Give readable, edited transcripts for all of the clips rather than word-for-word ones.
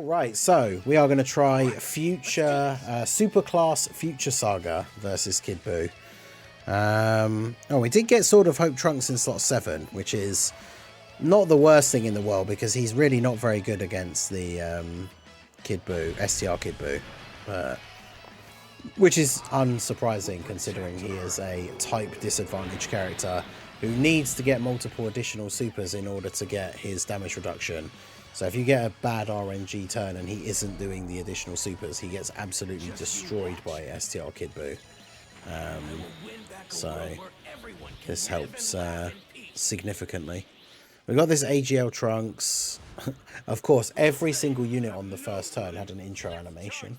Right, so we are going to try future Superclass Future Saga versus Kid Buu. Oh, we did get Sword of Hope Trunks in slot 7, which is not the worst thing in the world because he's really not very good against the Kid Buu, STR Kid Buu, which is unsurprising considering he is a type disadvantaged character who needs to get multiple additional supers in order to get his damage reduction. So if you get a bad RNG turn and he isn't doing the additional supers, he gets absolutely destroyed by STR Kid Buu. So this helps significantly. We've got this AGL Trunks. Of course, every single unit on the first turn had an intro animation.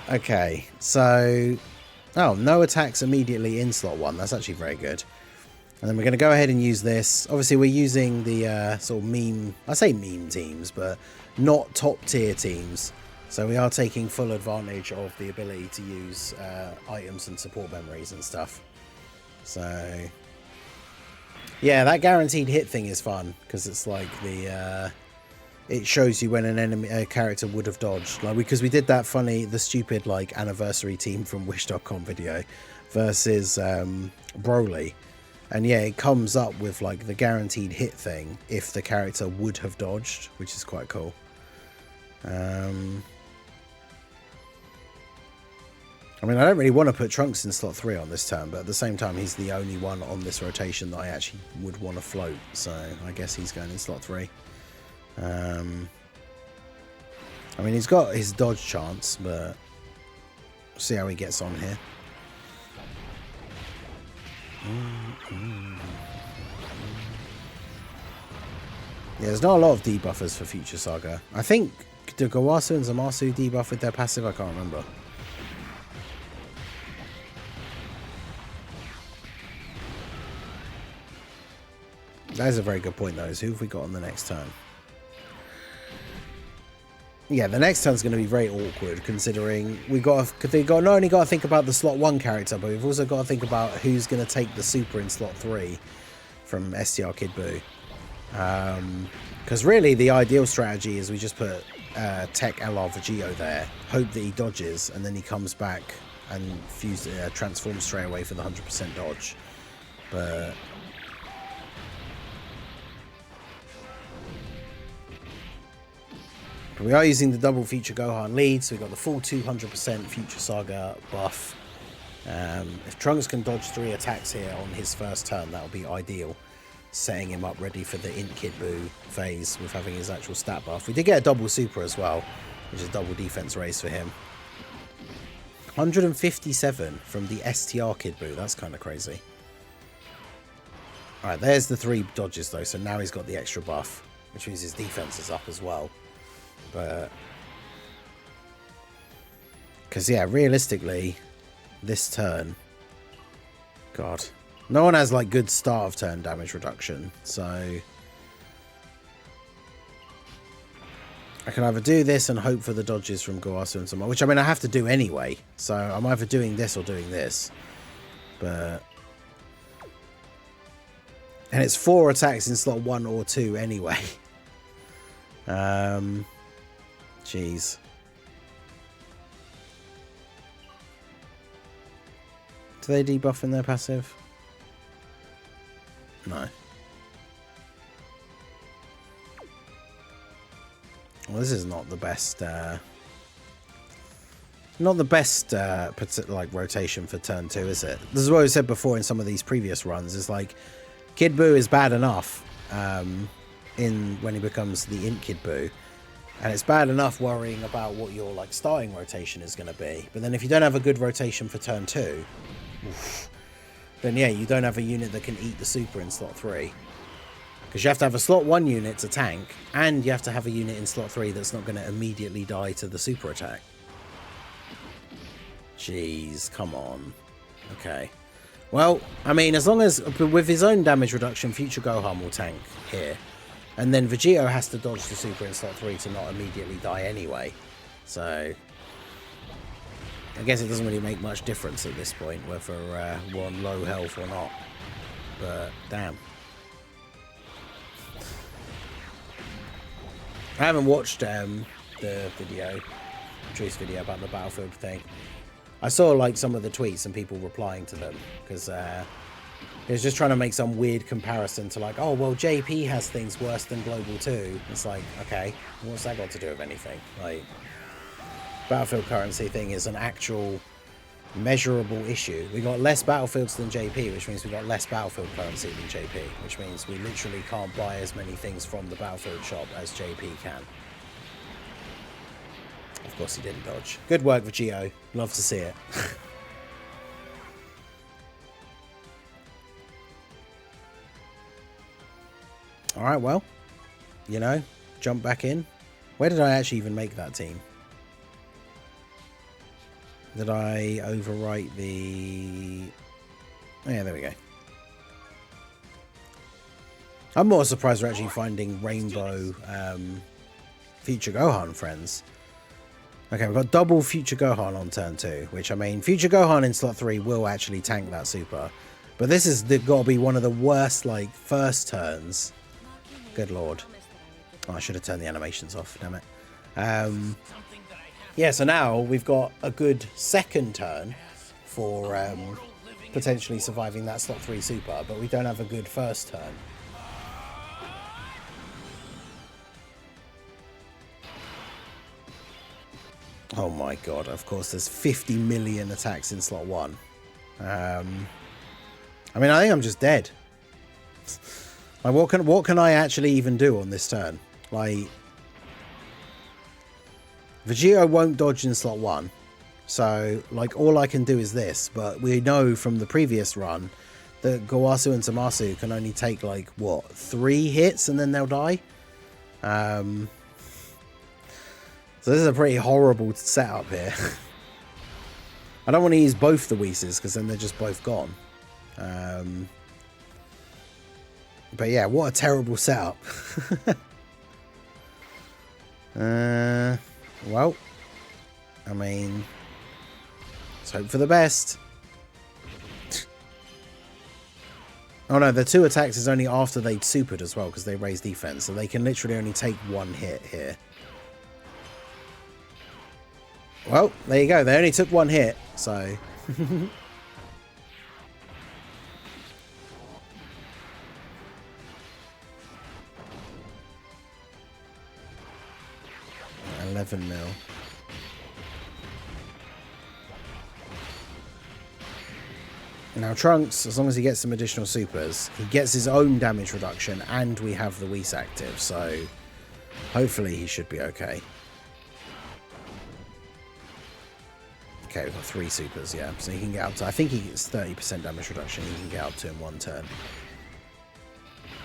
Okay, so... Oh, no attacks immediately in slot 1. That's actually very good. And then we're going to go ahead and use this. Obviously, we're using the sort of meme... I say meme teams, but not top tier teams. So we are taking full advantage of the ability to use items and support memories and stuff. So... yeah, that guaranteed hit thing is fun. Because it's like the... it shows you when a character would have dodged. Like because we did that the stupid like anniversary team from Wish.com video versus Broly. And yeah, it comes up with like the guaranteed hit thing if the character would have dodged, which is quite cool. I mean, I don't really want to put Trunks in slot 3 on this turn, but at the same time, he's the only one on this rotation that I actually would want to float. So I guess he's going in slot 3. I mean, he's got his dodge chance, but we'll see how he gets on here. Yeah, there's not a lot of debuffers for Future Saga. I think, do Gowasu and Zamasu debuff with their passive? I can't remember. That is a very good point, though. Is who have we got on the next turn? Yeah, the next turn's going to be very awkward considering we not only got to think about the slot 1 character, but we've also got to think about who's going to take the super in slot 3 from STR Kid Buu. Because really the ideal strategy is we just put Tech LR Vegito there, hope that he dodges, and then he comes back and transforms straight away for the 100% dodge. But... we are using the double Future Gohan lead, so we've got the full 200% Future Saga buff. If Trunks can dodge 3 attacks here on his first turn, that would be ideal. Setting him up ready for the Int Kid Buu phase with having his actual stat buff. We did get a double super as well, which is double defense raise for him. 157 from the STR Kid Buu, that's kind of crazy. Alright, there's the 3 dodges though, so now he's got the extra buff, which means his defense is up as well. But because yeah, realistically this turn, god, no one has like good start of turn damage reduction, so I can either do this and hope for the dodges from Gowasu and someone, which I mean I have to do anyway, so I'm either doing this or doing this. But and it's 4 attacks in slot 1 or 2 anyway. Jeez. Do they debuff in their passive? No. Well, this is not the best. Not the best like rotation for turn 2, is it? This is what I said before in some of these previous runs. Is like Kid Buu is bad enough when he becomes the Int Kid Buu. And it's bad enough worrying about what your like starting rotation is going to be. But then if you don't have a good rotation for turn 2, then yeah, you don't have a unit that can eat the super in slot 3. Because you have to have a slot 1 unit to tank, and you have to have a unit in slot 3 that's not going to immediately die to the super attack. Jeez, come on. Okay. Well, I mean, as long as with his own damage reduction, Future Gohan will tank here. And then Vegito has to dodge the super in slot 3 to not immediately die anyway. So I guess it doesn't really make much difference at this point whether we're on low health or not. But damn. I haven't watched the video, Truth's video about the Battlefield thing. I saw like some of the tweets and people replying to them because he was just trying to make some weird comparison to like, oh well, JP has things worse than Global 2. It's like, okay, what's that got to do with anything? Like, Battlefield currency thing is an actual measurable issue. We got less battlefields than JP, which means we got less Battlefield currency than JP, which means we literally can't buy as many things from the Battlefield shop as JP can. Of course he didn't dodge. Good work, Vegio. Love to see it. Alright, well, you know, jump back in. Where did I actually even make that team? Did I overwrite the... Oh, yeah, there we go. I'm more surprised we're actually finding Rainbow Future Gohan friends. Okay, we've got double Future Gohan on turn 2, which, I mean, Future Gohan in slot 3 will actually tank that super. But this has got to be one of the worst, like, first turns. Good lord. Oh, I should have turned the animations off, damn it. Yeah, so now we've got a good second turn for potentially surviving that slot 3 super, but we don't have a good first turn. Oh my god, of course there's 50 million attacks in slot 1. I mean, I think I'm just dead. Like, what can I actually even do on this turn? Like, Vegito won't dodge in slot 1, so like all I can do is this, but we know from the previous run that Gowasu and Tamasu can only take like what, 3 hits and then they'll die. So this is a pretty horrible setup here. I don't want to use both the Whis because then they're just both gone. But yeah, what a terrible setup. Well, I mean, let's hope for the best. Oh no, the 2 attacks is only after they'd supered as well because they raised defense, so they can literally only take 1 hit here. Well, there you go. They only took 1 hit, so... 11 mil. Now Trunks, as long as he gets some additional supers, he gets his own damage reduction and we have the Whis active, so hopefully he should be okay. Okay, we've got 3 supers, yeah, so he can get up to, I think he gets 30% damage reduction, he can get up to in 1 turn.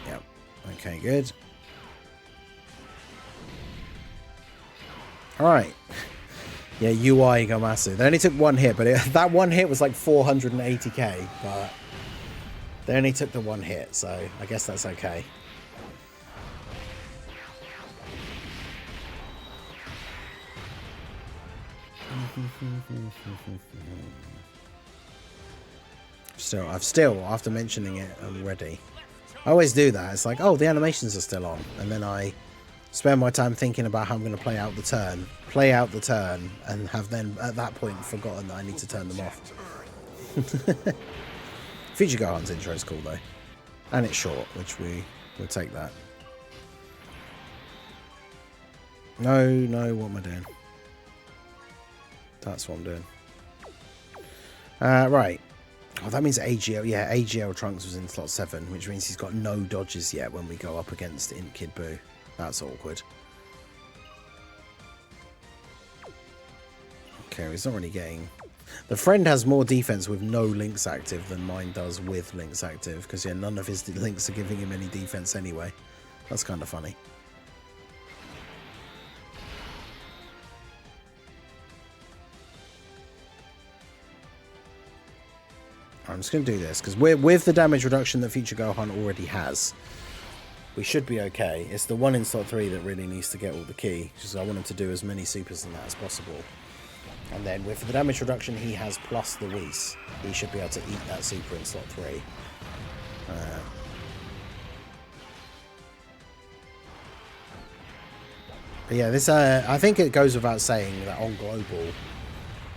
Yep, okay, good. Alright. Yeah, UI Gomasu. They only took 1 hit, but that 1 hit was like 480k, but they only took the 1 hit, so I guess that's okay. I've still, after mentioning it already, I always do that. It's like, oh, the animations are still on, and then I spend my time thinking about how I'm going to play out the turn, and have then, at that point, forgotten that I need to turn them off. Future Gohan's intro is cool, though. And it's short, which we'll take that. No, what am I doing? That's what I'm doing. Right. Oh, that means AGL. Yeah, AGL Trunks was in slot 7, which means he's got no dodges yet when we go up against Int Kid Buu. That's awkward. Okay, he's not really getting... The friend has more defense with no links active than mine does with links active, because yeah, none of his links are giving him any defense anyway. That's kind of funny. I'm just going to do this, because with the damage reduction that Future Gohan already has, we should be okay. It's the one in slot 3 that really needs to get all the key, because I want him to do as many supers than that as possible. And then with the damage reduction he has plus the Whis, he should be able to eat that super in slot 3. But yeah, this I think it goes without saying that on global,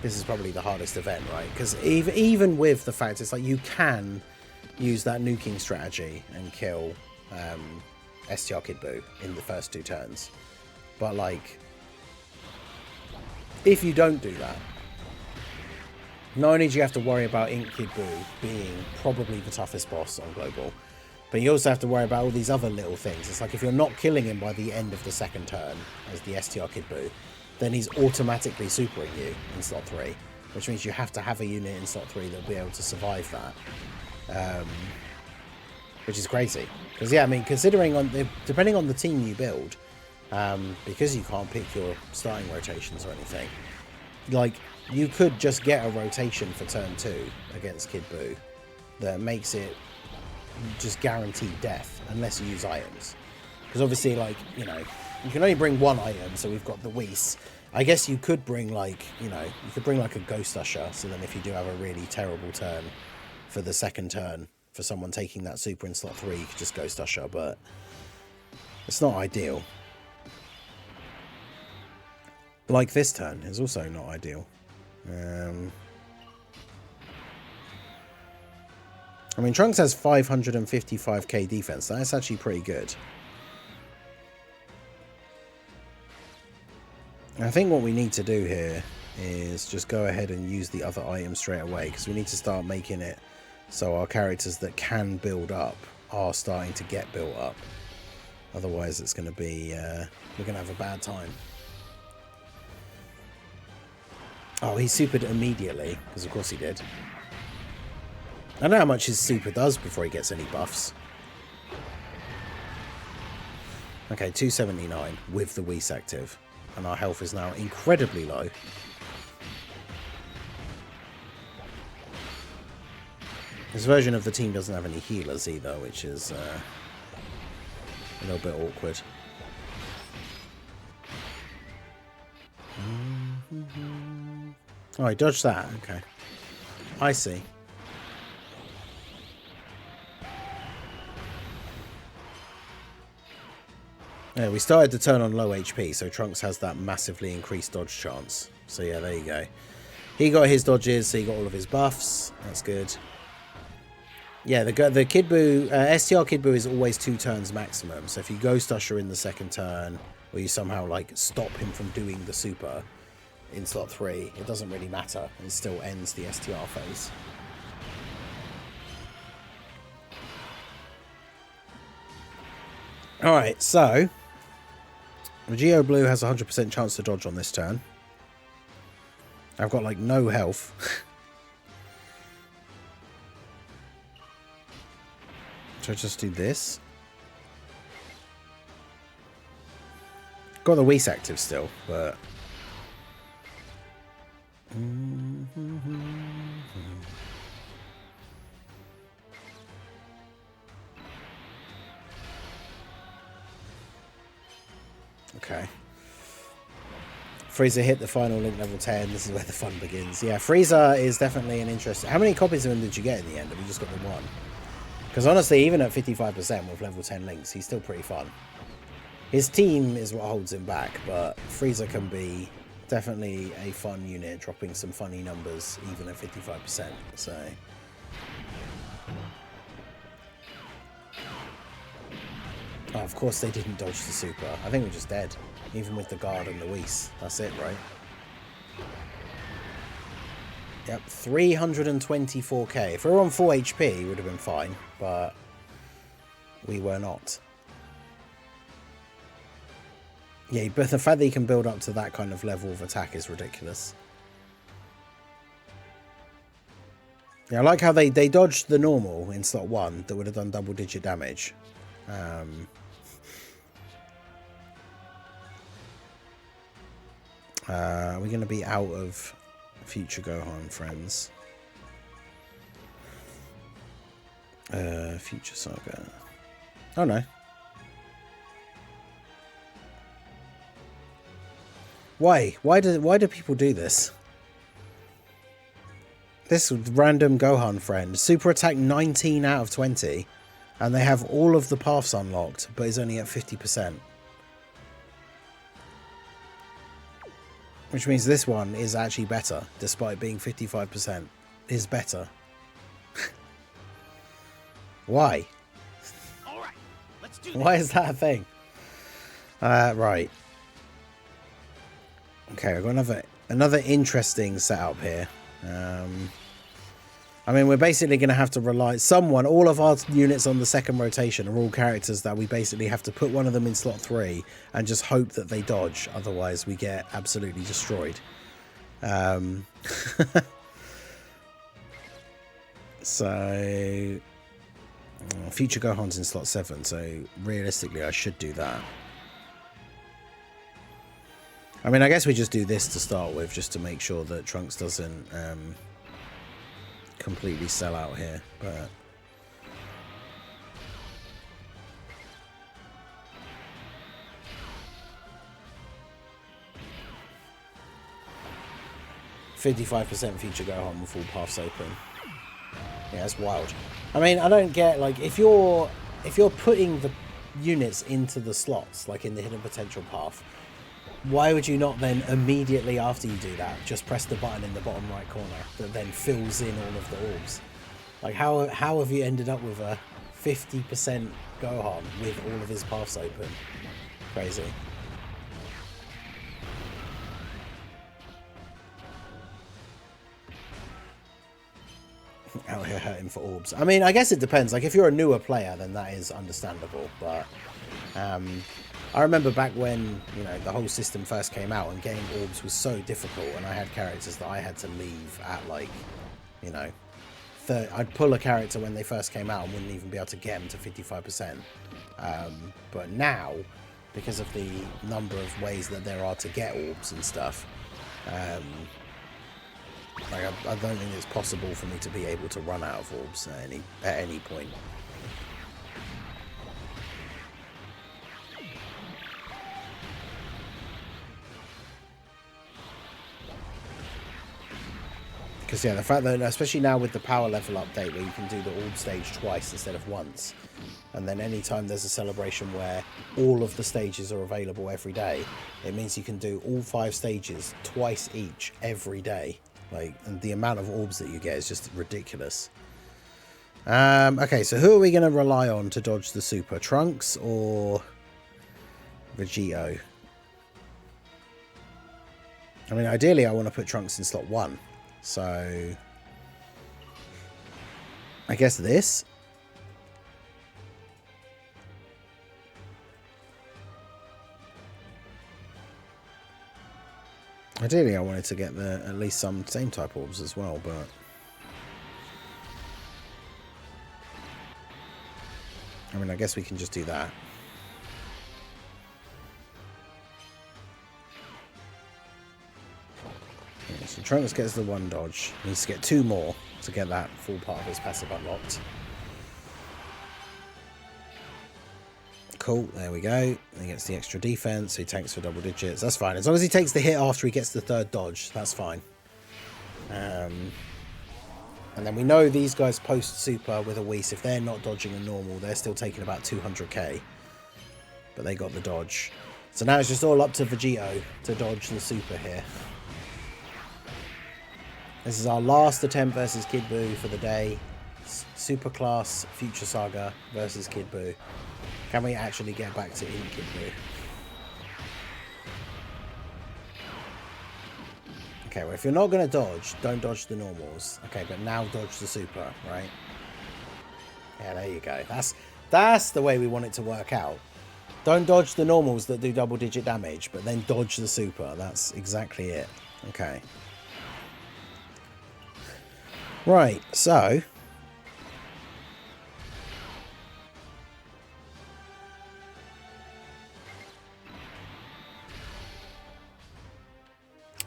this is probably the hardest event, right? Because even with the fact it's like you can use that nuking strategy and kill STR Kid BUU in the first 2 turns, but like if you don't do that, not only do you have to worry about Ink Kid BUU being probably the toughest boss on global, but you also have to worry about all these other little things. It's like if you're not killing him by the end of the second turn as the STR Kid BUU, then he's automatically supering you in slot 3, which means you have to have a unit in slot 3 that'll be able to survive that, which is crazy. Because yeah, I mean, depending on the team you build, because you can't pick your starting rotations or anything, like you could just get a rotation for turn 2 against Kid BUU that makes it just guaranteed death unless you use items. Because obviously, like, you know, you can only bring 1 item, so we've got the Whis. I guess you could bring, like, you know, you could bring like a Ghost Usher, so then if you do have a really terrible turn for the second turn for someone taking that super in slot 3, you could just Ghost Usher, but it's not ideal. Like this turn is also not ideal. I mean, Trunks has 555k defense. That's actually pretty good. I think what we need to do here is just go ahead and use the other items straight away, because we need to start making it so our characters that can build up are starting to get built up. Otherwise, it's going to be we're going to have a bad time. Oh, he supered immediately, because of course he did. I don't know how much his super does before he gets any buffs. Okay, 279 with the Whis active. And our health is now incredibly low. This version of the team doesn't have any healers either, which is a little bit awkward. Oh, I dodged that. Okay. I see. Yeah, we started to turn on low HP, so Trunks has that massively increased dodge chance. So yeah, there you go. He got his dodges, so he got all of his buffs. That's good. Yeah, the Kid BUU, STR Kid BUU is always 2 turns maximum. So if you Ghost Usher in the second turn, or you somehow like stop him from doing the super in slot 3, it doesn't really matter. It still ends the STR phase. Alright, so Geo Blue has a 100% chance to dodge on this turn. I've got like no health. Should I just do this? Got the Whis active still, but... Okay. Frieza hit the final link level 10. This is where the fun begins. Yeah, Frieza is definitely an interesting... How many copies of him did you get in the end? Have you just got the 1? Because honestly, even at 55% with level 10 links, he's still pretty fun. His team is what holds him back, but Frieza can be definitely a fun unit, dropping some funny numbers even at 55%. So... Oh, of course they didn't dodge the super. I think we're just dead. Even with the guard and the Whis. That's it, right? Yep, 324k. If we were on full HP, it would have been fine. But we were not. Yeah, but the fact that he can build up to that kind of level of attack is ridiculous. Yeah, I like how they dodged the normal in slot 1 that would have done double-digit damage. Are we going to be out of future Gohan friends? Future Saga. Oh no. Why? Why do people do this? This random Gohan friend. Super attack 19 out of 20. And they have all of the paths unlocked, but is only at 50%. Which means this one is actually better, despite being 55%. Is better. Why? All right, let's do Why is that a thing? Right. Okay, I've got another interesting setup here. I mean, we're basically going to have to rely... all of our units on the second rotation are all characters that we basically have to put one of them in slot 3 and just hope that they dodge. Otherwise, we get absolutely destroyed. So... Future Gohan's in slot 7, so realistically I should do that. I mean, I guess we just do this to start with, just to make sure that Trunks doesn't completely sell out here, but... "55% future Gohan with all paths open." Yeah, that's wild. I mean, I don't get, like, if you're putting the units into the slots, like in the hidden potential path, why would you not then immediately after you do that just press the button in the bottom right corner that then fills in all of the orbs? Like, how have you ended up with a 50% Gohan with all of his paths open? Crazy. Out here hurting for orbs. I mean, I guess it depends. Like, if you're a newer player, then that is understandable. But I remember back when, you know, the whole system first came out and getting orbs was so difficult, and I had characters that I had to leave at, like, you know, I'd pull a character when they first came out and wouldn't even be able to get them to 55%. But now, because of the number of ways that there are to get orbs and stuff, like, I don't think it's possible for me to be able to run out of orbs at any point. Because, yeah, the fact that, especially now with the power level update where you can do the orb stage twice instead of once, and then anytime there's a celebration where all of the stages are available every day, it means you can do all 5 stages twice each every day. Like, and the amount of orbs that you get is just ridiculous. Okay, so who are we going to rely on to dodge the super? Trunks or Vegito? I mean, ideally I want to put Trunks in slot 1. So I guess this. Ideally I wanted to get at least some same type orbs as well, but I mean, I guess we can just do that. Yeah, so Trunks gets the 1 dodge. He needs to get 2 more to get that full part of his passive unlocked. Cool, there we go. He gets the extra defense, so he tanks for double digits. That's fine. As long as he takes the hit after he gets the 3rd dodge, that's fine. And then we know these guys post super with a Whis. If they're not dodging a normal, they're still taking about 200k. But they got the dodge. So now it's just all up to Vegito to dodge the super here. This is our last attempt versus Kid Buu for the day. Super class Future Saga versus Kid Buu. Can we actually get back to in Kid Buu? Okay, well, if you're not going to dodge, don't dodge the normals. Okay, but now dodge the super, right? Yeah, there you go. That's the way we want it to work out. Don't dodge the normals that do double-digit damage, but then dodge the super. That's exactly it. Okay. Right, so...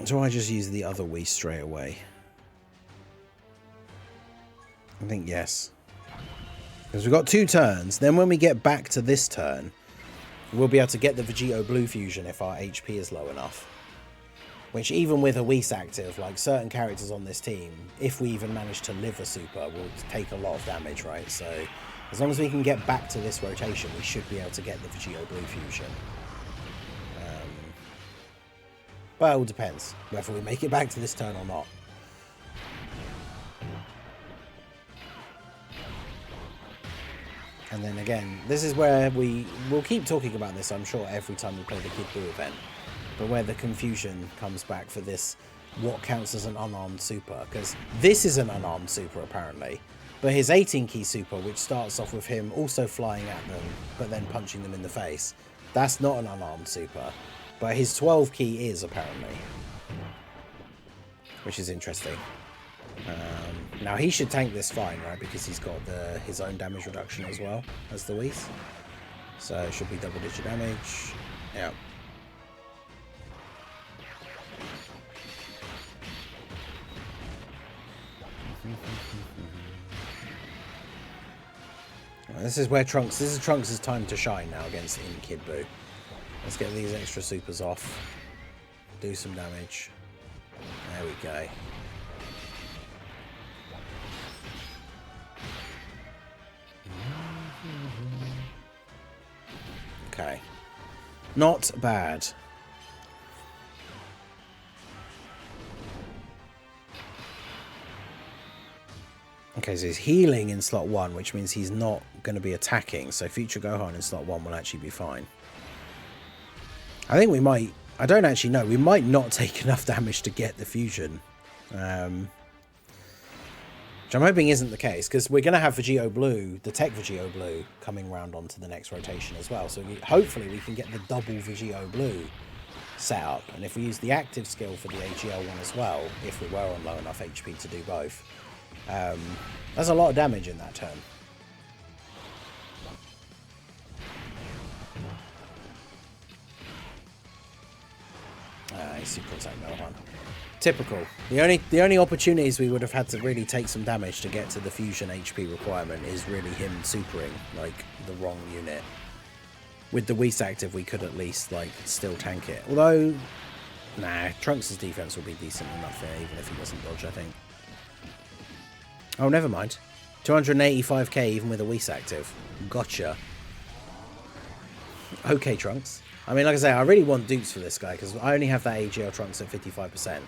do I just use the other Whis straight away? I think yes. Because we've got 2 turns. Then when we get back to this turn, we'll be able to get the Vegito Blue Fusion if our HP is low enough. Which, even with a Whis active, like certain characters on this team, if we even manage to live a super, will take a lot of damage, right? So as long as we can get back to this rotation, we should be able to get the Vegito Blue Fusion. But it all depends whether we make it back to this turn or not. And then again, this is where we'll keep talking about this, I'm sure, every time we play the Kid Buu event. But where the confusion comes back for this, what counts as an unarmed super. Because this is an unarmed super, apparently. But his 18-key super, which starts off with him also flying at them, but then punching them in the face, that's not an unarmed super. But his 12-key is, apparently. Which is interesting. Now he should tank this fine, right? Because he's got his own damage reduction as well as the Whis. So it should be double-digit damage. Yeah. This is where Trunks. This is Trunks' time to shine now against Kid Buu. Let's get these extra supers off. Do some damage. There we go. Okay. Not bad. Okay, so he's healing in slot 1, which means he's not going to be attacking. So future Gohan in slot 1 will actually be fine. I think we might... I don't actually know. We might not take enough damage to get the fusion. Which I'm hoping isn't the case, because we're going to have Vegito Blue, the Tech Vegito Blue, coming round onto the next rotation as well. So hopefully we can get the double Vegito Blue set up. And if we use the active skill for the AGL one as well, if we were on low enough HP to do both, that's a lot of damage in that turn. Super attack Gohan. Typical. The only opportunities we would have had to really take some damage to get to the fusion HP requirement is really him supering like the wrong unit. With the Whis active, we could at least like still tank it. Although, nah, Trunks' defense will be decent enough there, even if he doesn't dodge, I think. Oh, never mind. 285k even with a Whis active. Gotcha. Okay, Trunks. I mean, like I say, I really want dupes for this guy because I only have that AGL Trunks at 55%.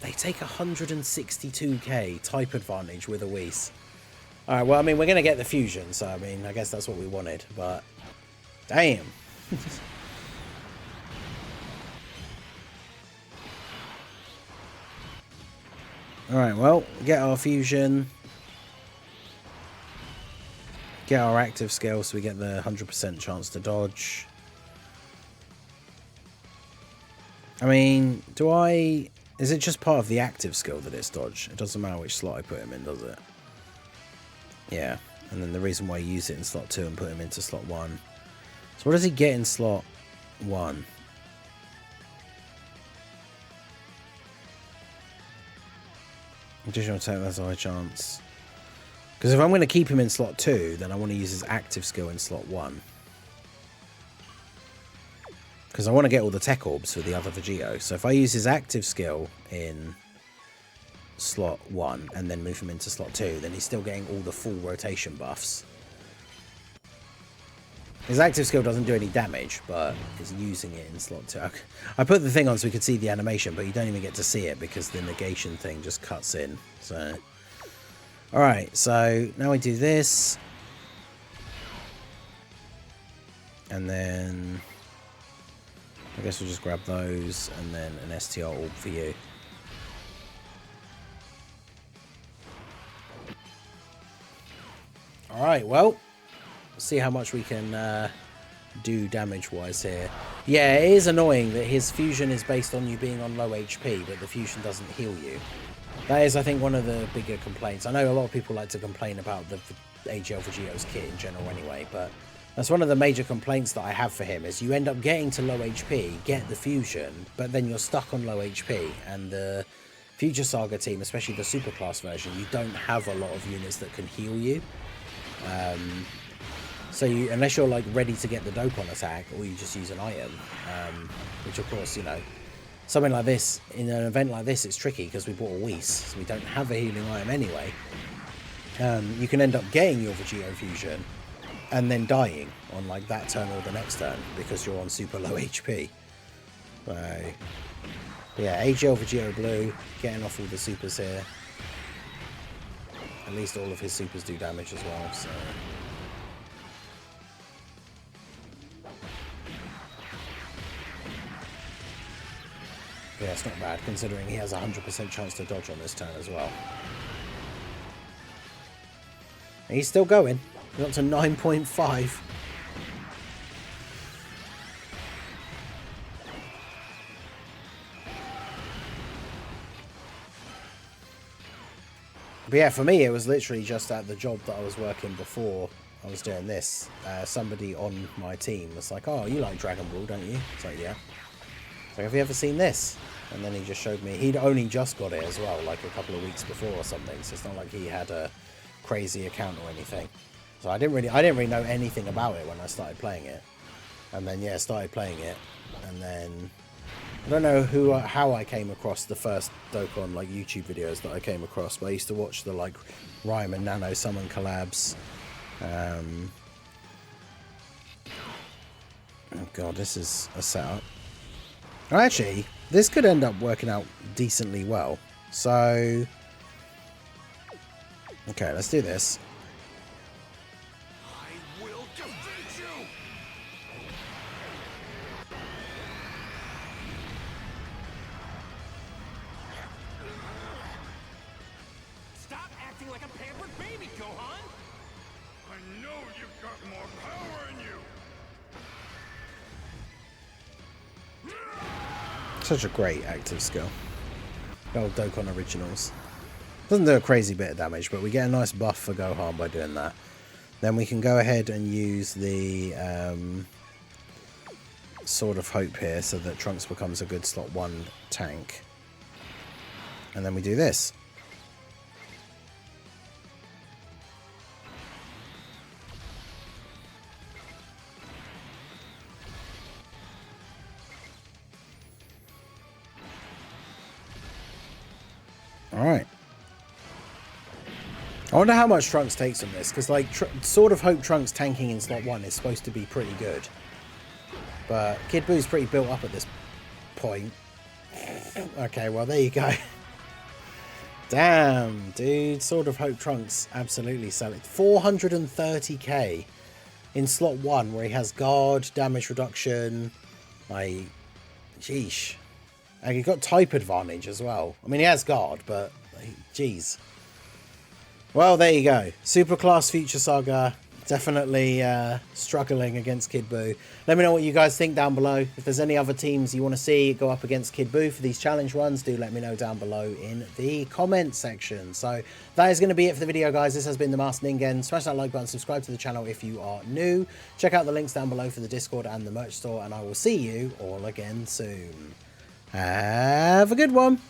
They take 162k type advantage with a Whis. Alright, well, I mean, we're going to get the fusion, so, I mean, I guess that's what we wanted, but... Damn! Alright, well, get our fusion. Get our active skill so we get the 100% chance to dodge. I mean, is it just part of the active skill that it's dodge? It doesn't matter which slot I put him in, does it? Yeah, and then the reason why I use it in slot 2 and put him into slot 1. So what does he get in slot 1? Additional attack, that's a high chance. Because if I'm going to keep him in slot 2, then I want to use his active skill in slot 1. Because I want to get all the tech orbs for the other Vegito. So if I use his active skill in slot 1 and then move him into slot 2, then he's still getting all the full rotation buffs. His active skill doesn't do any damage, but he's using it in slot 2. I put the thing on so we could see the animation, but you don't even get to see it because the negation thing just cuts in. So... Alright, so now we do this. And then... I guess we'll just grab those and then an STR orb for you. Alright, well, see how much we can do damage-wise here. Yeah, it is annoying that his fusion is based on you being on low HP, but the fusion doesn't heal you. That is, I think, one of the bigger complaints. I know a lot of people like to complain about the AGL Vegito's kit in general anyway, but that's one of the major complaints that I have for him, is you end up getting to low HP, get the fusion, but then you're stuck on low HP, and the Future Saga team, especially the Superclass version, you don't have a lot of units that can heal you. So unless you're like ready to get the Dokkan attack, or you just use an item, which of course, you know, something like this, in an event like this, it's tricky because we bought a Whis, so we don't have a healing item anyway. You can end up getting your Vegito fusion, and then dying on like that turn or the next turn because you're on super low HP. So yeah, AGL Vegeta Blue, getting off all the supers here. At least all of his supers do damage as well, so... yeah, it's not bad, considering he has a 100% chance to dodge on this turn as well. And he's still going. He's up to 9.5. But yeah, for me, it was literally just at the job that I was working before I was doing this. Somebody on my team was like, oh, you like Dragon Ball, don't you? It's like, yeah. So have you ever seen this? And then he just showed me. He'd only just got it as well, like a couple of weeks before or something. So it's not like he had a crazy account or anything. So I didn't really know anything about it when I started playing it. And then yeah, started playing it, and then I don't know how I came across the first Dokkan like YouTube videos that I came across, but I used to watch the like Rhyme and Nano Summon collabs. Oh god, this is a setup. Oh, actually, this could end up working out decently well. So okay, let's do this. I will defeat you. Stop acting like a pampered baby, Gohan. I know you've got more power in you. Such a great active skill. Old Dokkan Originals. Doesn't do a crazy bit of damage, but we get a nice buff for Gohan by doing that. Then we can go ahead and use the Sword of Hope here so that Trunks becomes a good slot 1 tank. And then we do this. Alright. I wonder how much Trunks takes on this, because like Sword of Hope Trunks tanking in slot 1 is supposed to be pretty good. But Kid Buu's pretty built up at this point. Okay, well there you go. Damn, dude. Sword of Hope Trunks absolutely selling. 430k in slot 1 where he has guard, damage reduction. Like, sheesh. And he got type advantage as well. I mean, he has guard, but jeez. Well, there you go. Super class Future Saga. Definitely struggling against Kid Buu. Let me know what you guys think down below. If there's any other teams you want to see go up against Kid Buu for these challenge runs, do let me know down below in the comment section. So that is going to be it for the video, guys. This has been the Master Ningen. Smash that like button, subscribe to the channel if you are new. Check out the links down below for the Discord and the merch store, and I will see you all again soon. Have a good one.